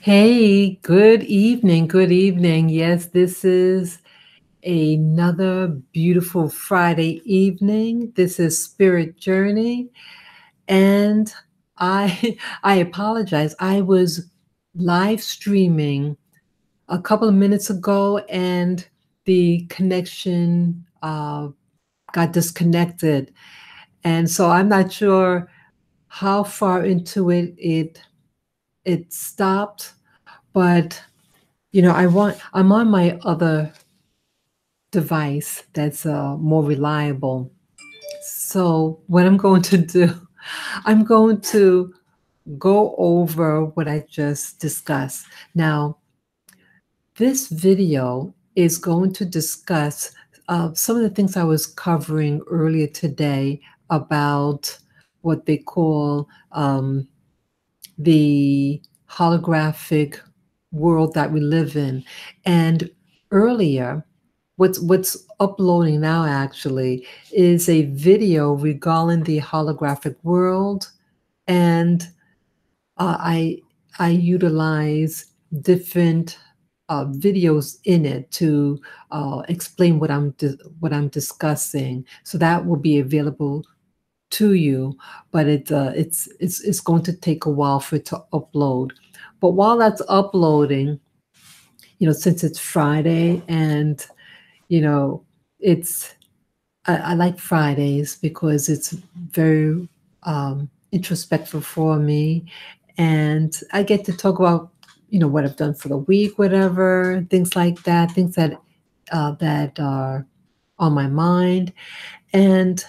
Hey, good evening. Good evening. Yes, this is another beautiful Friday evening. This is Spirit Journey, and I I apologize. I was live streaming a couple of minutes ago, and the connection got disconnected, and so I'm not sure how far into it stopped, but I'm on my other device that's more reliable. So what I'm going to do, I'm going to go over what I just discussed. Now, this video is going to discuss some of the things I was covering earlier today about what they call the holographic world that we live in. And earlier, what's uploading now actually is a video regarding the holographic world, and I utilize different videos in it to explain what I'm discussing. So that will be available to you, but it's going to take a while for it to upload. But while that's uploading, since it's Friday and you know, it's I like Fridays because it's very introspective for me, and I get to talk about what I've done for the week, whatever things like that, things that are on my mind. And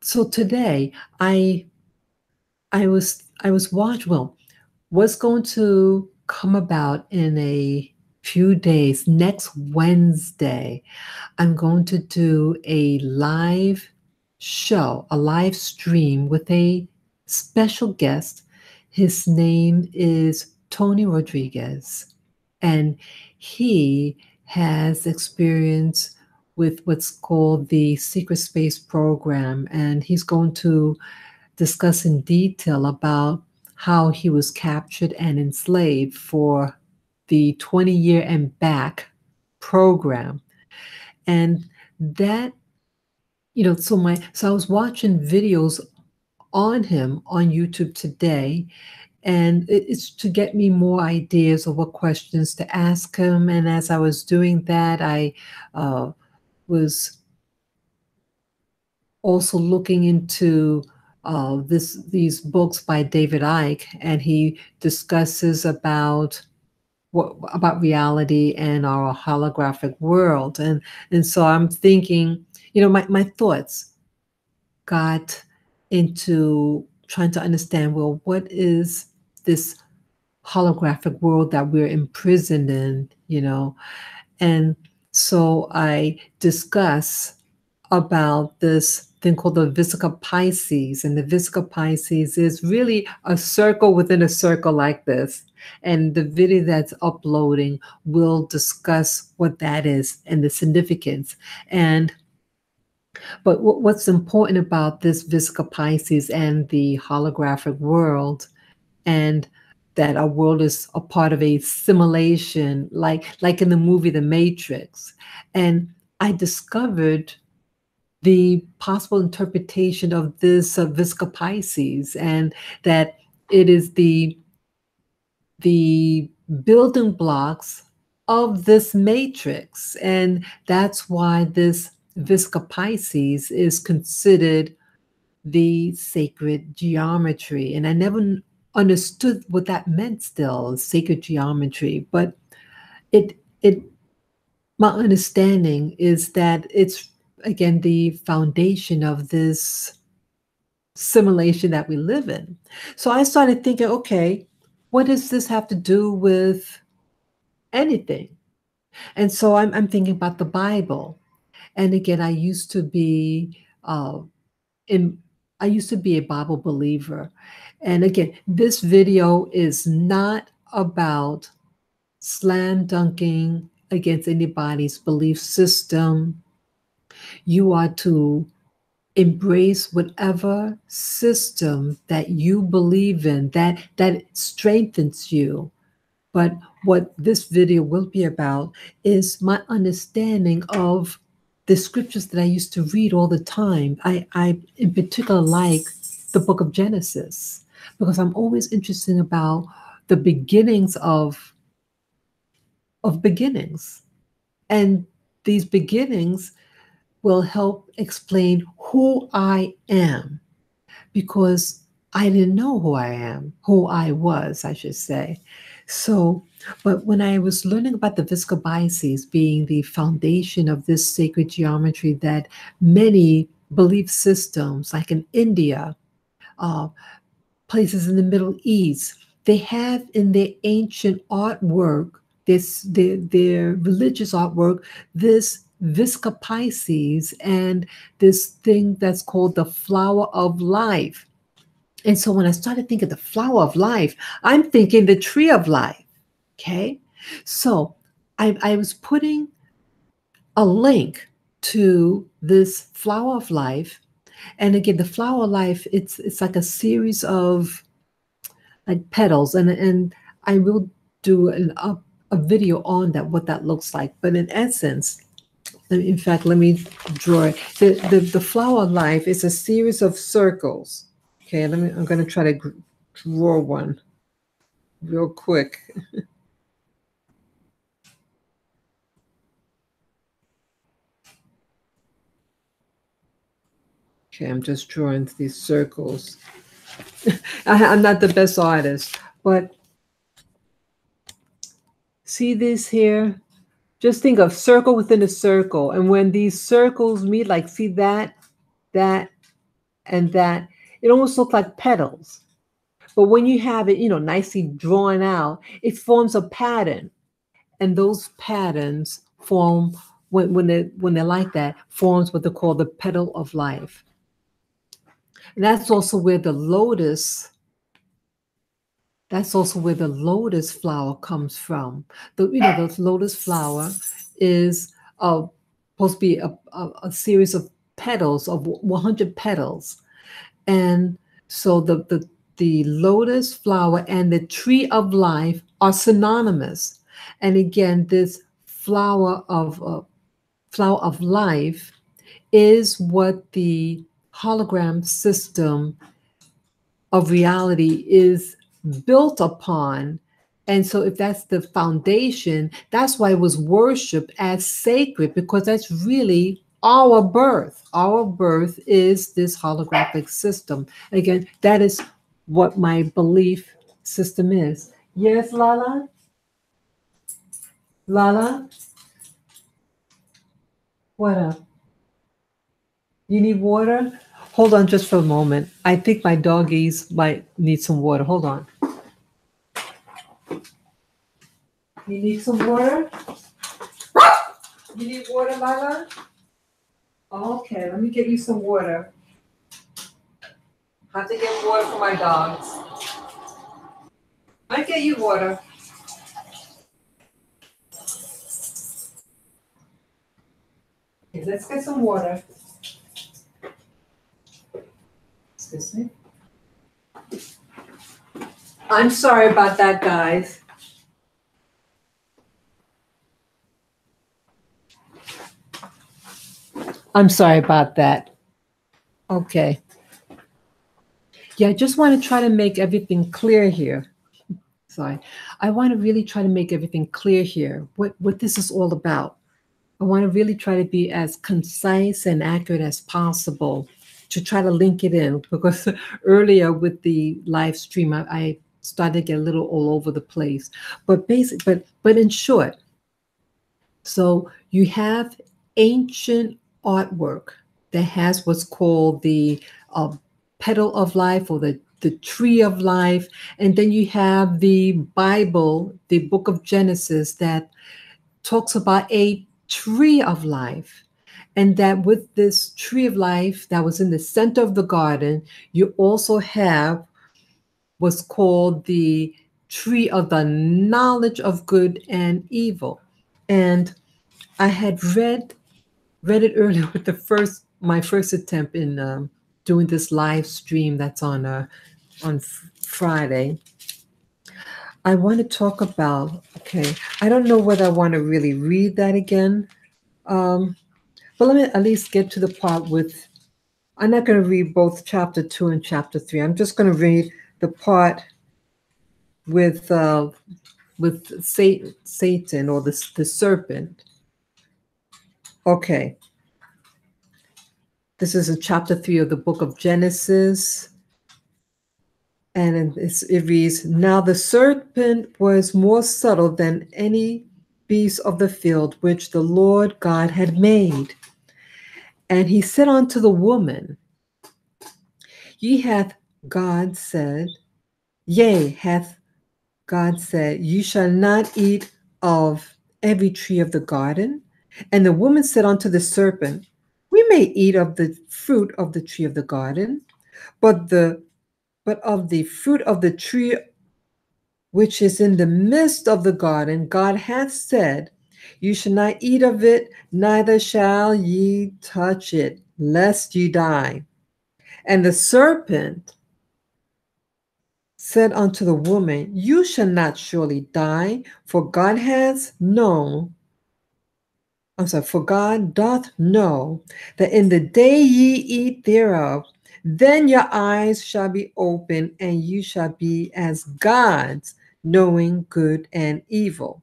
so today, I was watching. Well, what's going to come about in a few days? Next Wednesday, I'm going to do a live show, a live stream with a special guest. His name is Tony Rodriguez, and he has experience with what's called the Secret Space Program, and he's going to discuss in detail about how he was captured and enslaved for the 20-year and back program. And that, so I was watching videos on him on YouTube today, and it's to get me more ideas of what questions to ask him. And as I was doing that, I was also looking into these books by David Icke, and he discusses about reality and our holographic world. And so I'm thinking, my thoughts got into trying to understand, well, what is this holographic world that we're imprisoned in? And so I discuss about this thing called the Vesica Pisces. And the Vesica Pisces is really a circle within a circle like this. And the video that's uploading will discuss what that is and the significance. But what's important about this Vesica Pisces and the holographic world, and that our world is a part of a simulation, like in the movie The Matrix. And I discovered the possible interpretation of this Vesica Pisces, and that it is the building blocks of this matrix. And that's why this Vesica Pisces is considered the sacred geometry. And I never understood what that meant still, sacred geometry. But it my understanding is that it's again the foundation of this simulation that we live in. So I started thinking, okay, what does this have to do with anything? And so I'm thinking about the Bible. And again, uh, in I used to be a Bible believer. And again, this video is not about slam dunking against anybody's belief system. You are to embrace whatever system that you believe in, that strengthens you. But what this video will be about is my understanding of the scriptures that I used to read all the time. I in particular like the book of Genesis because I'm always interested about the beginnings of beginnings. And these beginnings will help explain who I am because I didn't know who I am, who I was, I should say. So, but when I was learning about the Viscobices being the foundation of this sacred geometry that many belief systems, like in India, uh, places in the Middle East, they have in their ancient artwork, their religious artwork, this Visca Pisces and this thing that's called the flower of life. And so when I started thinking the flower of life, I'm thinking the tree of life. Okay. So I was putting a link to this flower of life. And again, the flower of life, it's like a series of like petals. And I will do a video on that, what that looks like. But in essence, in fact, let me draw it. The flower of life is a series of circles. Okay, I'm going to try to draw one real quick. Okay, I'm just drawing these circles. I'm not the best artist, but see this here? Just think of circle within a circle. And when these circles meet, like see that, and that, it almost looks like petals. But when you have it, nicely drawn out, it forms a pattern. And those patterns form, when they're like that, forms what they call the petal of life. And that's also where the lotus flower comes from. The lotus flower is supposed to be a series of petals, of 100 petals. And so the lotus flower and the tree of life are synonymous. And again, this flower of life is what the hologram system of reality is built upon. And so if that's the foundation, that's why it was worshiped as sacred, because that's really our birth. Our birth is this holographic system. Again, that is what my belief system is. Yes, Lala? Lala? What up? You need water? Hold on just for a moment. I think my doggies might need some water. Hold on. You need some water? You need water, Lala? Okay, let me get you some water. I have to get water for my dogs. I get you water. Okay, let's get some water. Excuse me. I'm sorry about that, guys. I'm sorry about that. Okay. Yeah, I just want to try to make everything clear here. Sorry. I want to really try to make everything clear here, what this is all about. I want to really try to be as concise and accurate as possible to try to link it in, because earlier with the live stream, I started to get a little all over the place. But but in short, so you have ancient artwork that has what's called the petal of life, or the tree of life. And then you have the Bible, the book of Genesis, that talks about a tree of life. And that with this tree of life that was in the center of the garden, you also have what's called the tree of the knowledge of good and evil. And I had read it earlier with my first attempt in doing this live stream that's on Friday. I want to talk about, okay, I don't know whether I want to really read that again. Um, but let me at least get to the part with, I'm not going to read both chapter 2 and chapter 3. I'm just going to read the part with Satan or the serpent. Okay, this is in chapter 3 of the book of Genesis. And it reads, "Now the serpent was more subtle than any beast of the field which the Lord God had made. And he said unto the woman, Ye hath God said, yea, hath God said, You shall not eat of every tree of the garden. And the woman said unto the serpent, We may eat of the fruit of the tree of the garden, but of the fruit of the tree which is in the midst of the garden, God hath said, You shall not eat of it, neither shall ye touch it, lest ye die. And the serpent said unto the woman, You shall not surely die, for God hath known, for God doth know that in the day ye eat thereof, then your eyes shall be opened, and you shall be as gods, knowing good and evil.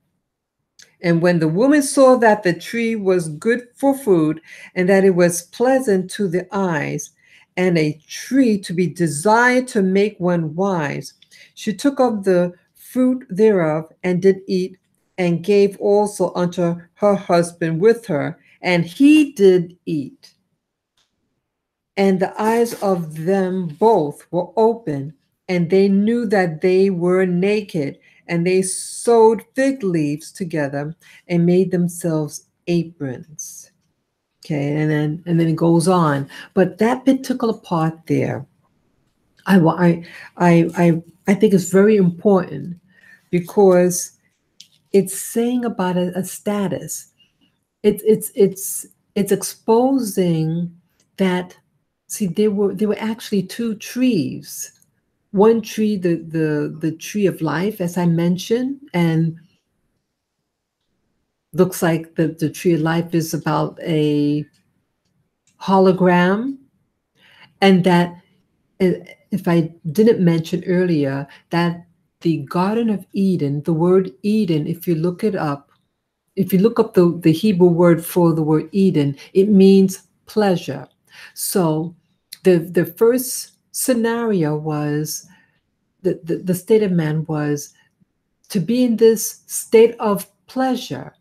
And when the woman saw that the tree was good for food, and that it was pleasant to the eyes, and a tree to be desired to make one wise, she took of the fruit thereof, and did eat, and gave also unto her husband with her, and he did eat. And the eyes of them both were open, and they knew that they were naked, and they sewed fig leaves together and made themselves aprons. Okay, and then it goes on. But that particular part there, I think is very important because it's saying about a status. It's exposing that, see, there were actually two trees. One tree, the tree of life, as I mentioned, and looks like the tree of life is about a hologram. And that, if I didn't mention earlier, that the Garden of Eden, the word Eden, if you look it up, if you look up the Hebrew word for the word Eden, it means pleasure. So the first scenario was, the state of man was to be in this state of pleasure.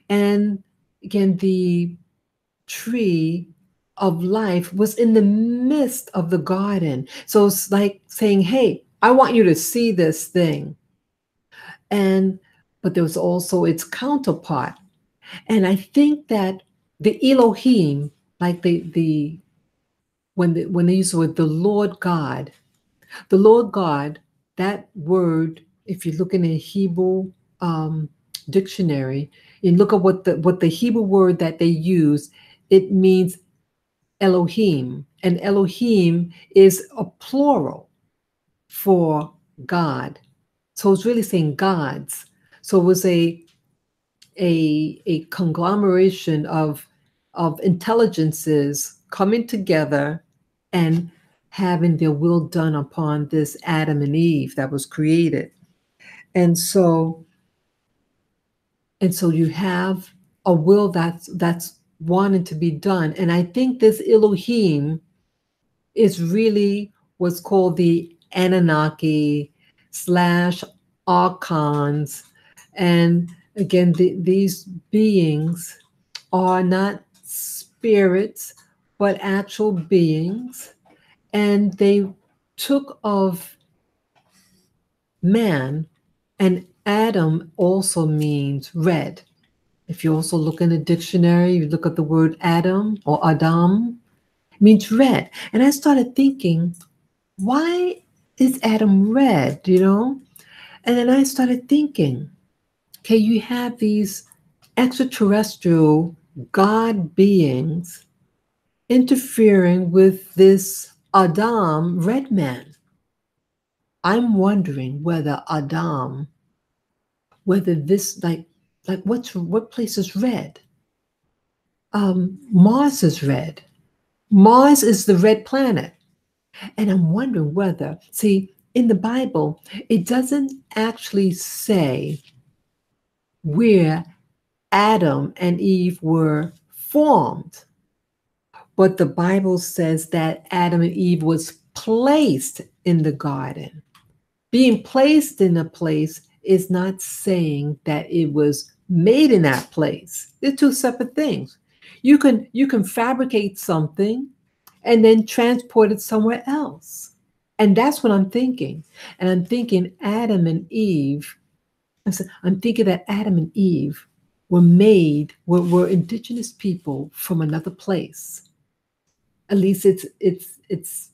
And again, the tree of life was in the midst of the garden. So it's like saying, hey, I want you to see this thing. And but there was also its counterpart. And I think that the Elohim, like when they use the word the Lord God, that word, if you look in a Hebrew dictionary and look at what the Hebrew word that they use, it means Elohim, and Elohim is a plural for God. So it's really saying gods. So it was a conglomeration of intelligences coming together and having their will done upon this Adam and Eve that was created. And so you have a will that's wanting to be done. And I think this Elohim is really what's called the Anunnaki slash archons. And again, these beings are not spirits, but actual beings. And they took of man, and Adam also means red. If you also look in a dictionary, you look at the word Adam or Adam, it means red. And I started thinking, why is Adam red, And then I started thinking, okay, you have these extraterrestrial God beings interfering with this Adam red man. I'm wondering whether Adam whether this like what place is red? Mars is red. Mars is the red planet. And I'm wondering whether, see, in the Bible, it doesn't actually say where Adam and Eve were formed, but the Bible says that Adam and Eve was placed in the garden. Being placed in a place is not saying that it was made in that place. They're two separate things. You can fabricate something and then transport it somewhere else. And that's what I'm thinking. And I'm thinking Adam and Eve, I'm thinking that Adam and Eve were indigenous people from another place. At least it's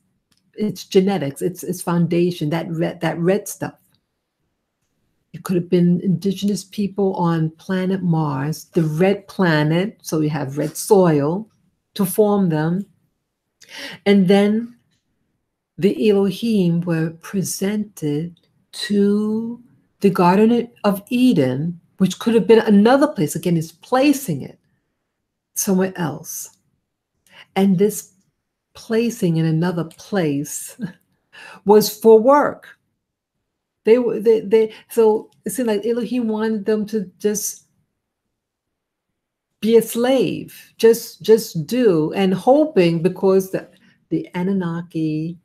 genetics, it's foundation, that red stuff. It could have been indigenous people on planet Mars, the red planet, so we have red soil to form them. And then the Elohim were presented to the Garden of Eden, which could have been another place. Again, it's placing it somewhere else. And this placing in another place was for work. So it seemed like Elohim wanted them to just be a slave, just do, and hoping, because the Anunnaki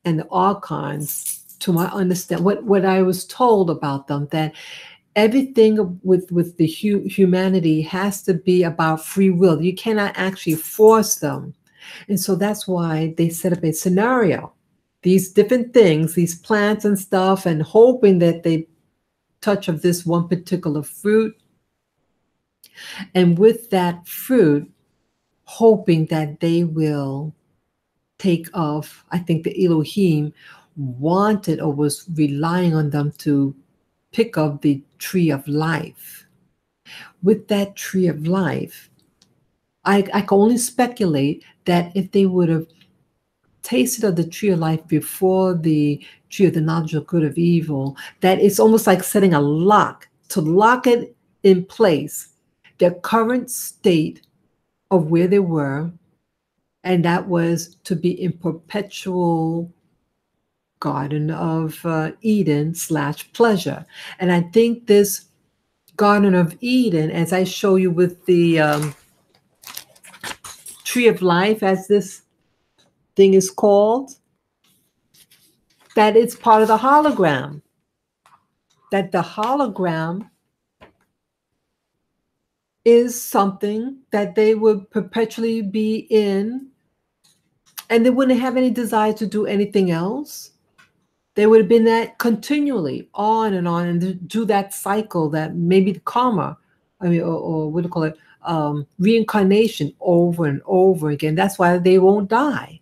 and the archons, to my understand, what I was told about them, that everything with the humanity has to be about free will. You cannot actually force them. And so that's why they set up a scenario, these different things, these plants and stuff, and hoping that they touch of this one particular fruit. And with that fruit, hoping that they will take off. I think the Elohim wanted or was relying on them to pick up the tree of life. With that tree of life, I can only speculate that if they would have tasted of the tree of life before the tree of the knowledge of good of evil, that it's almost like setting a lock to lock it in place, their current state of where they were, and that was to be in perpetual Garden of Eden / pleasure. And I think this Garden of Eden, as I show you with the tree of life, as this thing is called, that it's part of the hologram. That the hologram is something that they would perpetually be in, and they wouldn't have any desire to do anything else. They would have been that continually on and do that cycle, that maybe karma, or what do you call it, reincarnation over and over again. That's why they won't die.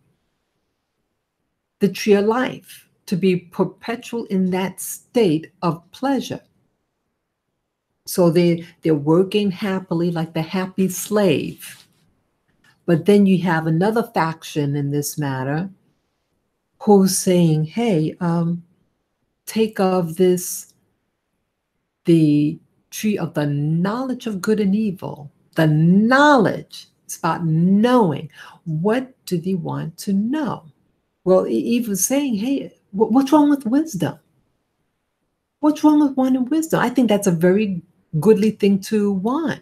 The tree of life, to be perpetual in that state of pleasure. So they're working happily like the happy slave. But then you have another faction in this matter who's saying, hey, take of this, the tree of the knowledge of good and evil. The knowledge, it's about knowing. What do they want to know? Well, Eve was saying, hey, what's wrong with wisdom? What's wrong with wanting wisdom? I think that's a very goodly thing to want.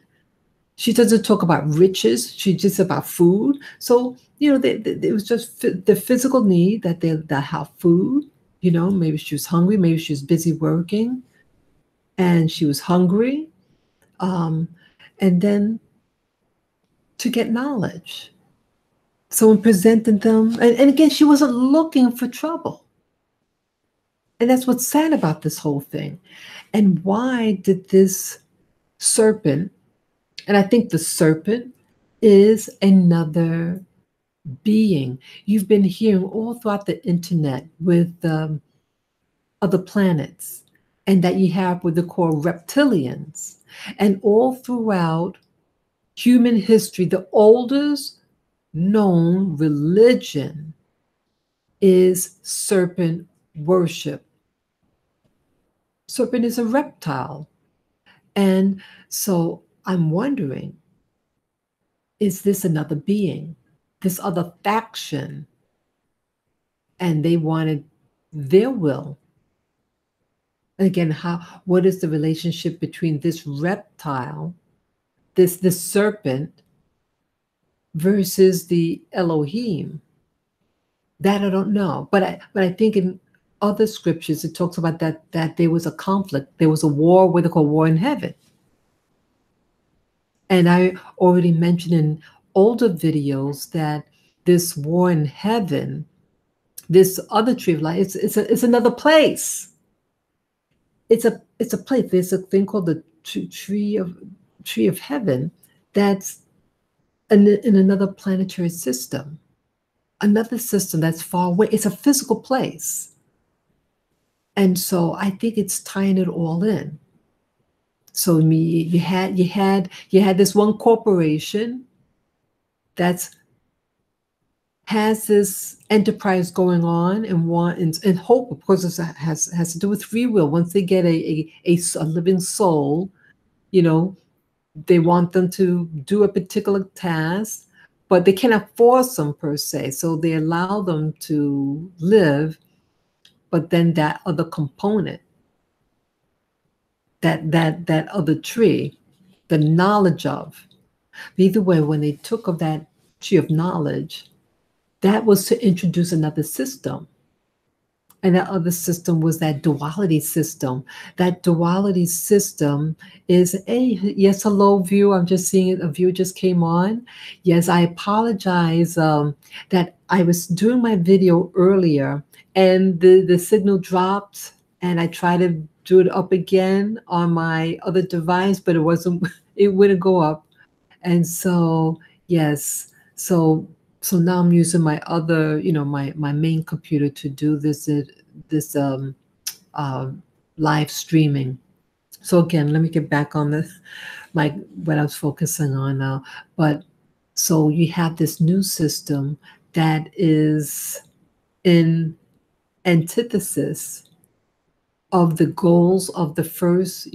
She doesn't talk about riches. She's just about food. So, it was just the physical need that they have food. Maybe she was hungry. Maybe she was busy working and she was hungry. And then to get knowledge. Someone presented them. And again, she wasn't looking for trouble. And that's what's sad about this whole thing. And why did this serpent, and I think the serpent is another being. You've been hearing all throughout the internet with other planets, and that you have what they call reptilians. And all throughout human history, the oldest known religion is serpent worship. Serpent is a reptile. And so I'm wondering, is this another being, this other faction? And they wanted their will. Again, what is the relationship between this reptile, this serpent, versus the Elohim? That I don't know. But I think in other scriptures it talks about that there was a conflict, there was a war, what they call war in heaven. And I already mentioned in older videos that this war in heaven, this other tree of life, it's another place. It's a place. There's a thing called the tree of heaven that's in another planetary system, another system that's far away. It's a physical place. And so I think it's tying it all in. So you had this one corporation that's has this enterprise going on and hope, of course, it has to do with free will. Once they get a living soul, you know, they want them to do a particular task, but they cannot force them per se. So they allow them to live, but then that other component, that other tree, the knowledge of. Either way, when they took of that tree of knowledge, that was to introduce another system. And that other system was that duality system. That duality system is yes, hello, view. I'm just seeing it. A view just came on. Yes, I apologize that I was doing my video earlier and the signal dropped and I tried to do it up again on my other device, but it wouldn't go up. And so, yes, so now I'm using my other, my main computer to do this uh, live streaming. So again, let me get back on what I was focusing on now. But so you have this new system that is in antithesis of the goals of the first,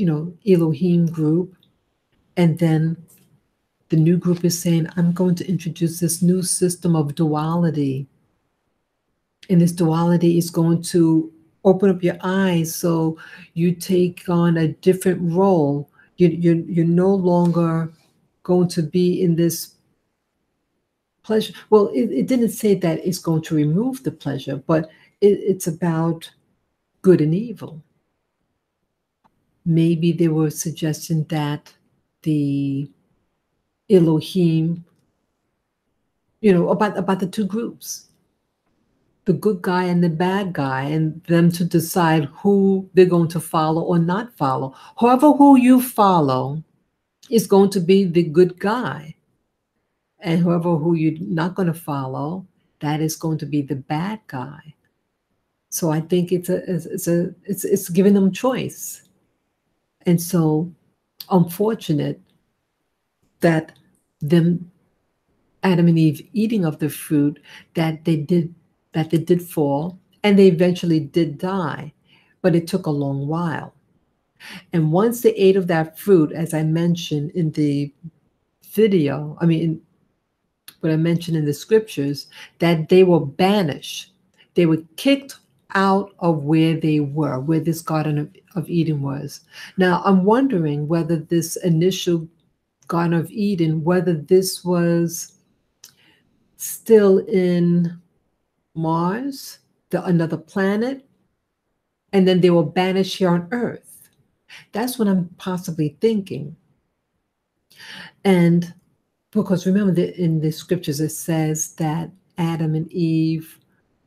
Elohim group, and then the new group is saying, I'm going to introduce this new system of duality. And this duality is going to open up your eyes so you take on a different role. You're no longer going to be in this pleasure. Well, it didn't say that it's going to remove the pleasure, but it's about good and evil. Maybe they were suggesting that the Elohim, about the two groups, the good guy and the bad guy, and them to decide who they're going to follow or not follow. However, who you follow is going to be the good guy. And who you're not going to follow, that is going to be the bad guy. So I think it's giving them choice. And so unfortunate that them Adam and Eve eating of the fruit that they did fall, and they eventually did die, but it took a long while. And once they ate of that fruit, as I mentioned in the video, what I mentioned in the scriptures, that they were banished. They were kicked out of where they were, where this Garden of Eden was. Now, I'm wondering whether this initial Garden of Eden, whether this was still in Mars, another planet, and then they were banished here on Earth. That's what I'm possibly thinking. And because remember that in the scriptures it says that Adam and Eve,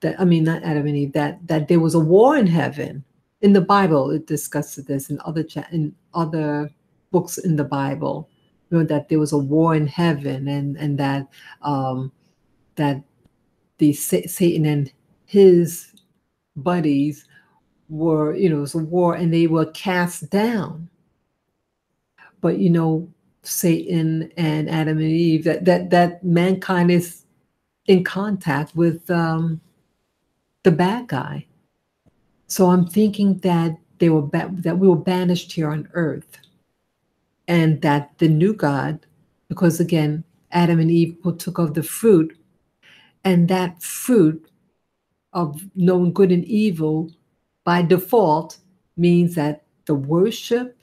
not Adam and Eve, that there was a war in heaven. In the Bible, it discusses this in other books in the Bible, that there was a war in heaven, and that that the Satan and his buddies were, it was a war, and they were cast down. But Satan and Adam and Eve, that mankind is in contact with the bad guy. So I'm thinking that that we were banished here on earth, and that the new God, because again, Adam and Eve took of the fruit, and that fruit of knowing good and evil by default means that the worship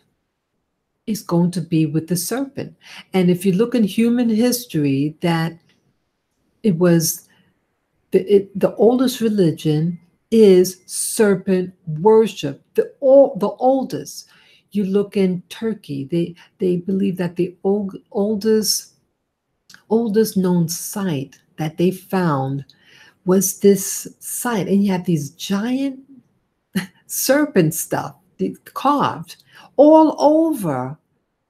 is going to be with the serpent. And if you look in human history, that it was the oldest religion is serpent worship. The oldest. You look in Turkey, they believe that the oldest known site that they found was this site, and you have these giant serpent stuff carved all over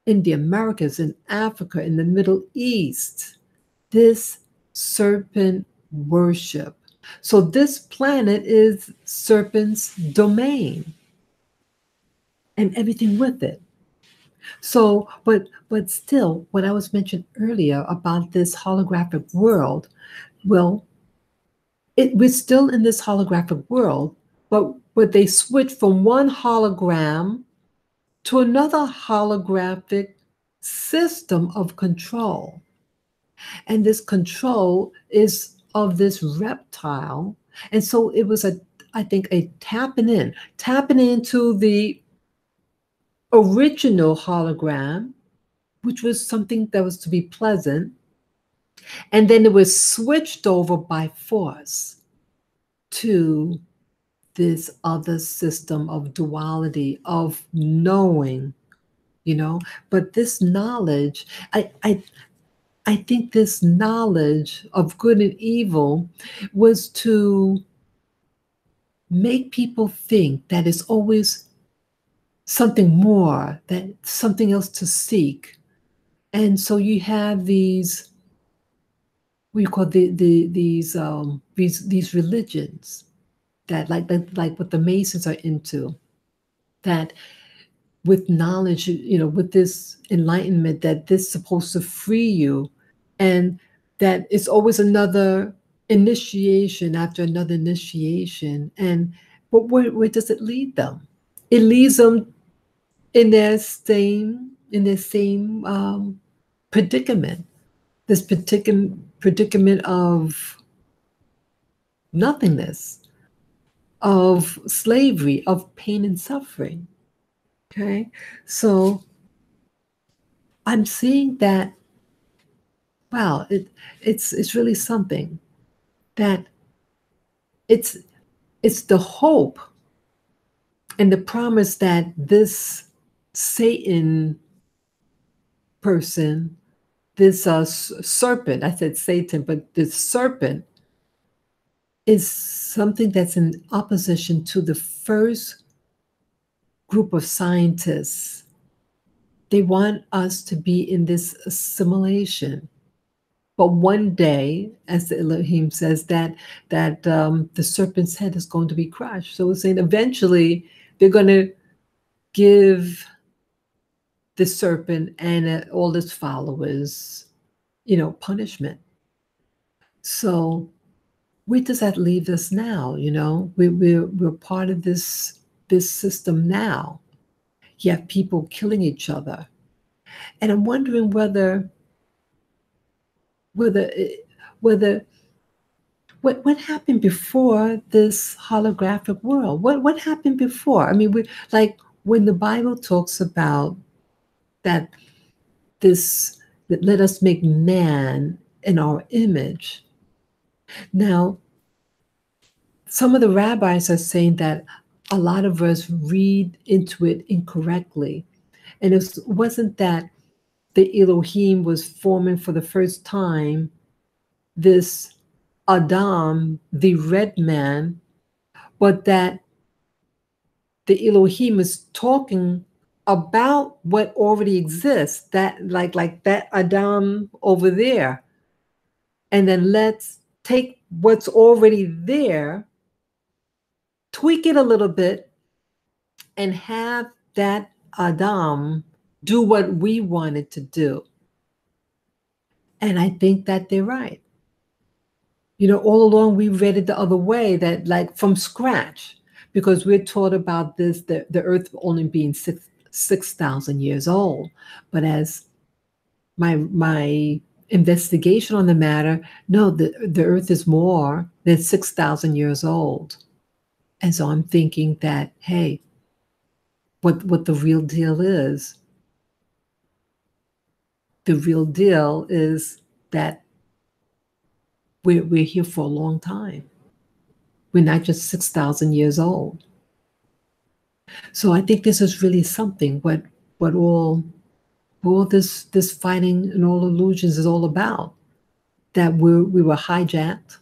in the Americas, in Africa, in the Middle East. This serpent worship. So this planet is serpent's domain and everything with it. So, but still, what I was mentioned earlier about this holographic world, well, we're still in this holographic world, but they switch from one hologram to another holographic system of control. And this control is of this reptile. And so it was I think a tapping into the original hologram, which was something that was to be pleasant. And then it was switched over by force to this other system of duality, of knowing, But this knowledge, I think this knowledge of good and evil was to make people think that it's always something more, that something else to seek. And so you have these, what do you call these religions that like what the Masons are into, that with knowledge, with this enlightenment, that this is supposed to free you, and that it's always another initiation after another initiation. But where does it lead them? It leads them in their same predicament, this predicament of nothingness, of slavery, of pain and suffering. Okay, so I'm seeing that, wow, it's really something, that it's the hope and the promise that this Satan person, this serpent, I said Satan, but this serpent is something that's in opposition to the first group of scientists. They want us to be in this assimilation. But one day, as the Elohim says, that the serpent's head is going to be crushed. So it's saying eventually they're going to give the serpent and all its followers, punishment. So where does that leave us now? We're part of this system now. You have people killing each other, and I'm wondering whether what happened before this holographic world? What happened before? I mean, like when the Bible talks about that let us make man in our image. Now, some of the rabbis are saying that a lot of us read into it incorrectly. And it wasn't that the Elohim was forming for the first time this Adam, the red man, but that the Elohim is talking about what already exists, that like that Adam over there. And then let's take what's already there, tweak it a little bit, and have that Adam do what we wanted to do. And I think that they're right. All along we read it the other way, that like from scratch. because we're taught about this, the earth only being 6,000 years old. But as my investigation on the matter, no, the earth is more than 6,000 years old. And so I'm thinking that, hey, what the real deal is that we're here for a long time. We're not just 6,000 years old. So I think this is really something what all this fighting and all illusions is all about. That we were hijacked.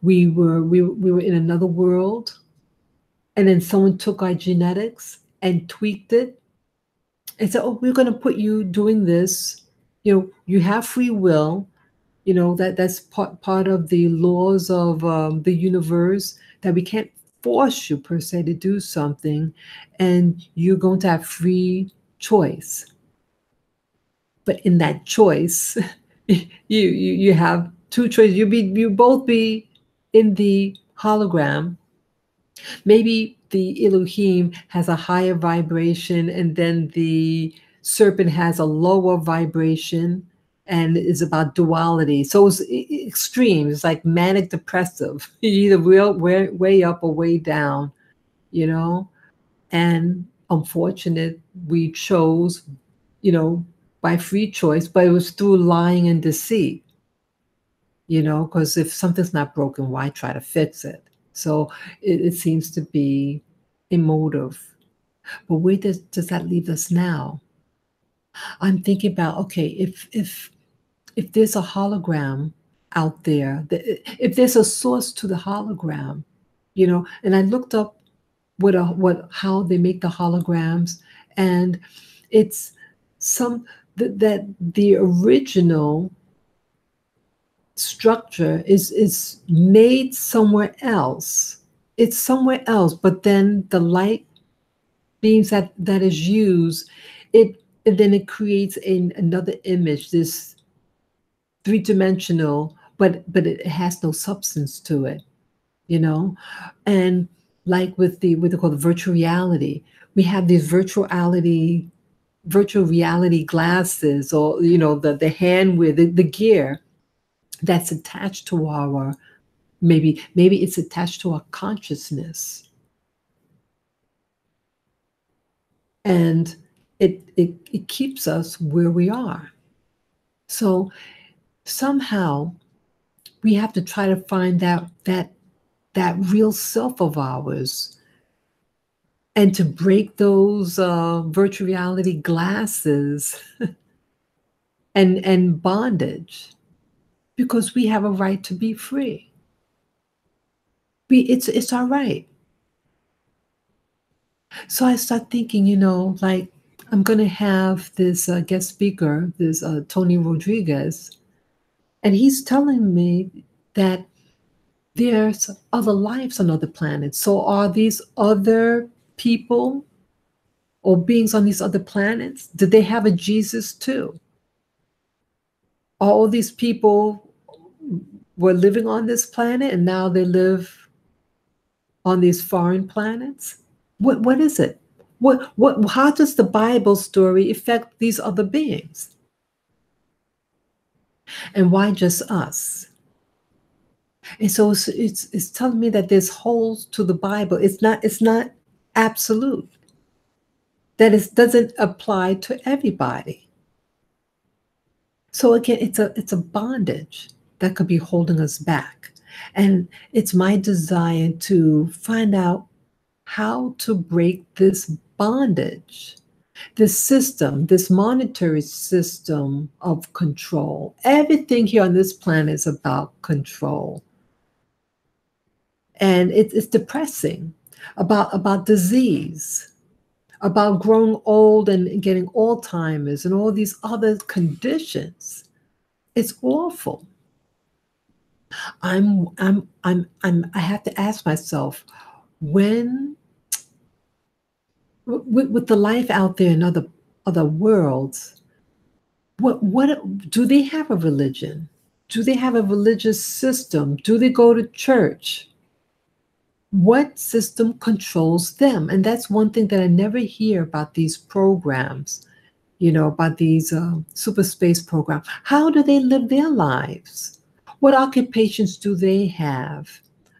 We were in another world, and then someone took our genetics and tweaked it and said, "Oh, we're going to put you doing this. You have free will. That's part of the laws of the universe, that we can't force you per se to do something, and you're going to have free choice. But in that choice, you have two choices. You both be in the hologram. Maybe the Elohim has a higher vibration, and then the serpent has a lower vibration, and is about duality. So it's extreme. It's like manic depressive. Either way up or way down, you know. And unfortunate, we chose, by free choice, but it was through lying and deceit. Because if something's not broken, why try to fix it? So it seems to be emotive. But where does that leave us now? I'm thinking about, okay, if there's a hologram out there, if there's a source to the hologram, and I looked up how they make the holograms, and it's that the original structure is made somewhere else. It's somewhere else, but then the light beams that is used, and then it creates another image, this three-dimensional, but it has no substance to it, and like with what they call the virtual reality, we have these virtual reality glasses, or the handwear, the gear that's attached to our, maybe it's attached to our consciousness, and it keeps us where we are. So somehow we have to try to find that real self of ours, and to break those virtual reality glasses and bondage, because we have a right to be free. It's our right. So I start thinking, like, I'm going to have this guest speaker, this Tony Rodriguez, and he's telling me that there's other lives on other planets. So are these other people or beings on these other planets, did they have a Jesus too? All these people were living on this planet, and now they live on these foreign planets? What is it? How does the Bible story affect these other beings? And why just us? And so it's telling me that there's holes to the Bible. It's not absolute. That it doesn't apply to everybody. So again, it's a bondage that could be holding us back. And it's my desire to find out how to break this bondage, this system, this monetary system of control. Everything here on this planet is about control. And it's depressing, about disease, about growing old and getting Alzheimer's and all these other conditions. It's awful. I have to ask myself, when, with the life out there in other worlds, what do they have a religion? Do they have a religious system? Do they go to church? What system controls them? And that's one thing that I never hear about these programs, about these super space programs. How do they live their lives? What occupations do they have?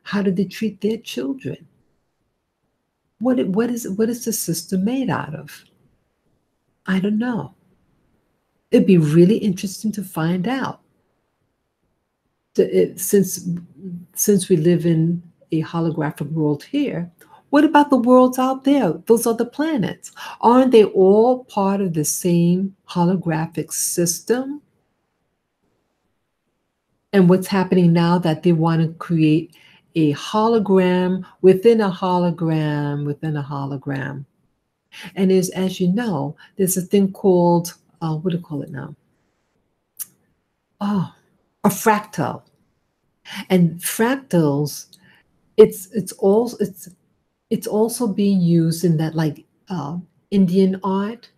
How do they treat their children? What is the system made out of? I don't know. It'd be really interesting to find out. Since we live in a holographic world here, what about the worlds out there, those other planets? Aren't they all part of the same holographic system? And what's happening now that they want to create a hologram within a hologram within a hologram. And as you know, there's a thing called, what do you call it now? Oh, a fractal. And fractals, it's also being used in that, like, Indian art,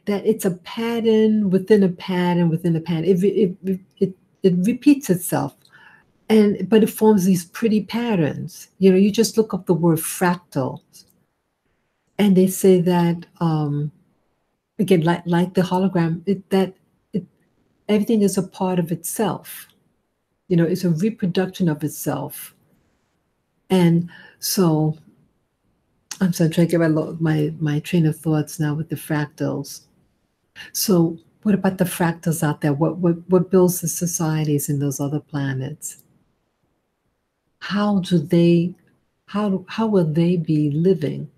that it's a pattern within a pattern within a pattern. It repeats itself, but it forms these pretty patterns. You just look up the word fractals, and they say that, again, like the hologram, everything is a part of itself. It's a reproduction of itself. And so I'm trying to get my train of thoughts now with the fractals. So what about the fractals out there? What builds the societies in those other planets? How will they be living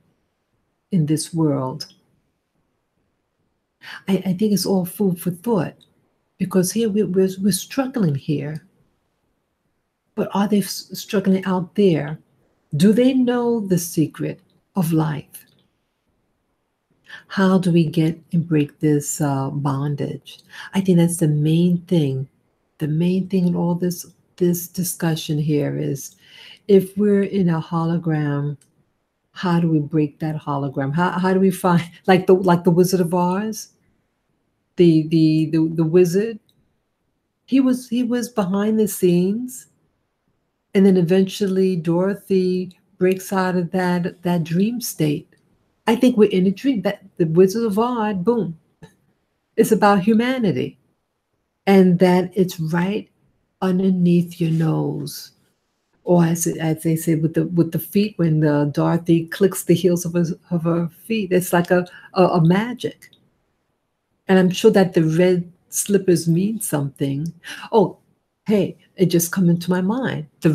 in this world? I think it's all food for thought, because here we're struggling here. But are they struggling out there? Do they know the secret of life? How do we get and break this bondage? I think that's the main thing. The main thing in all this discussion here is, if we're in a hologram, how do we break that hologram? How do we find, like the Wizard of Oz, the wizard? He was behind the scenes, and then eventually Dorothy breaks out of that dream state. I think we're in a dream. That the Wizard of Oz, boom, it's about humanity, and that it's right underneath your nose, or as they say, with the feet, when Dorothy clicks the heels of her feet, it's like a magic. And I'm sure that the red slippers mean something. Oh, hey, it just come into my mind. The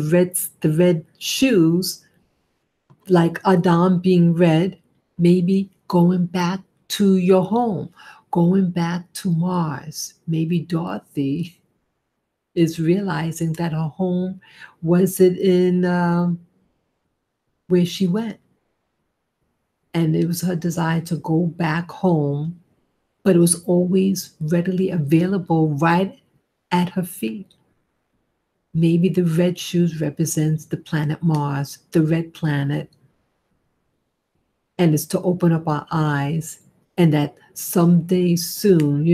red shoes, like Adam being red, maybe going back to your home, going back to Mars. Maybe Dorothy is realizing that her home wasn't in where she went. And it was her desire to go back home, but it was always readily available right at her feet. Maybe the red shoes represents the planet Mars, the red planet, and it's to open up our eyes, and that someday soon,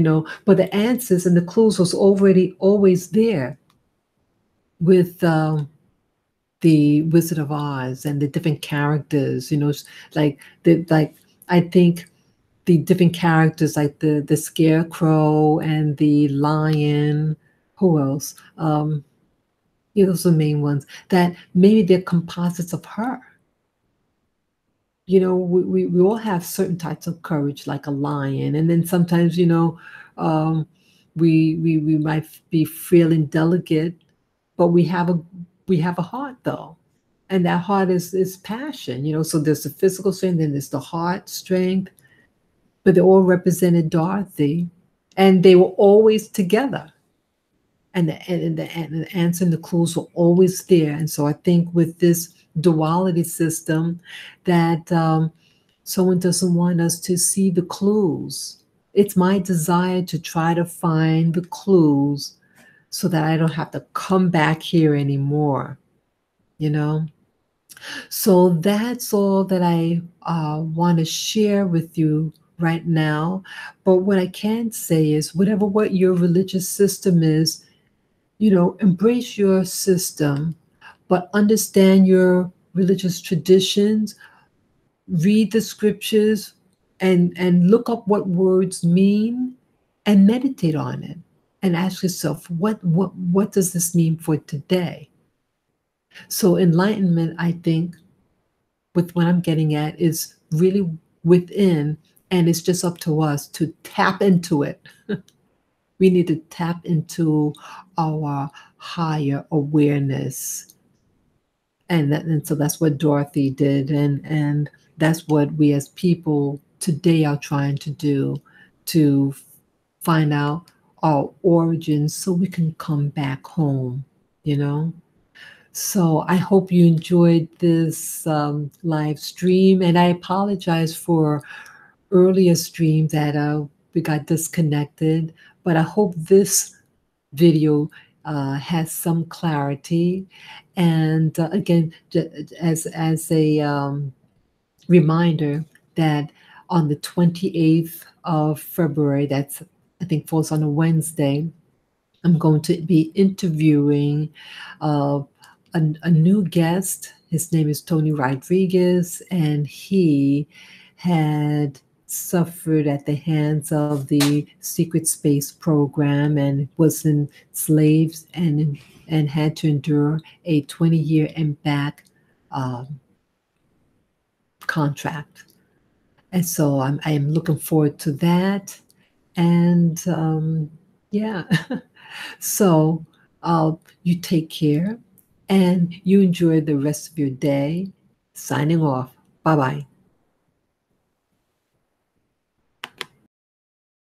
but the answers and the clues was already always there with the Wizard of Oz and the different characters, like I think the different characters, like the Scarecrow and the Lion. Who else? Those are the main ones. That maybe they're composites of her. We all have certain types of courage, like a lion, and then sometimes, we might be feeling delicate, but we have a heart, though, and that heart is passion. So there's the physical strength, and there's the heart strength, but they all represented Dorothy, and they were always together. And the answer and the clues were always there. And so I think with this duality system, that someone doesn't want us to see the clues. It's my desire to try to find the clues so that I don't have to come back here anymore. So that's all that I want to share with you right now. But what I can say is, what your religious system is, embrace your system, but understand your religious traditions, read the scriptures, and look up what words mean, and meditate on it, and ask yourself, what does this mean for today? So enlightenment, I think, with what I'm getting at, is really within, and it's just up to us to tap into it. We need to tap into our higher awareness. And so that's what Dorothy did, and that's what we as people today are trying to do, to find out our origins so we can come back home, you know? So I hope you enjoyed this live stream, and I apologize for earlier stream that we got disconnected, but I hope this video has some clarity. And again, as a reminder that on the 28th of February, that's I think falls on a Wednesday, I'm going to be interviewing uh, a new guest. His name is Tony Rodriguez, and he had suffered at the hands of the secret space program and was enslaved and had to endure a 20-year and back um, contract. And so I am looking forward to that. And yeah, so you take care and you enjoy the rest of your day. Signing off. Bye bye.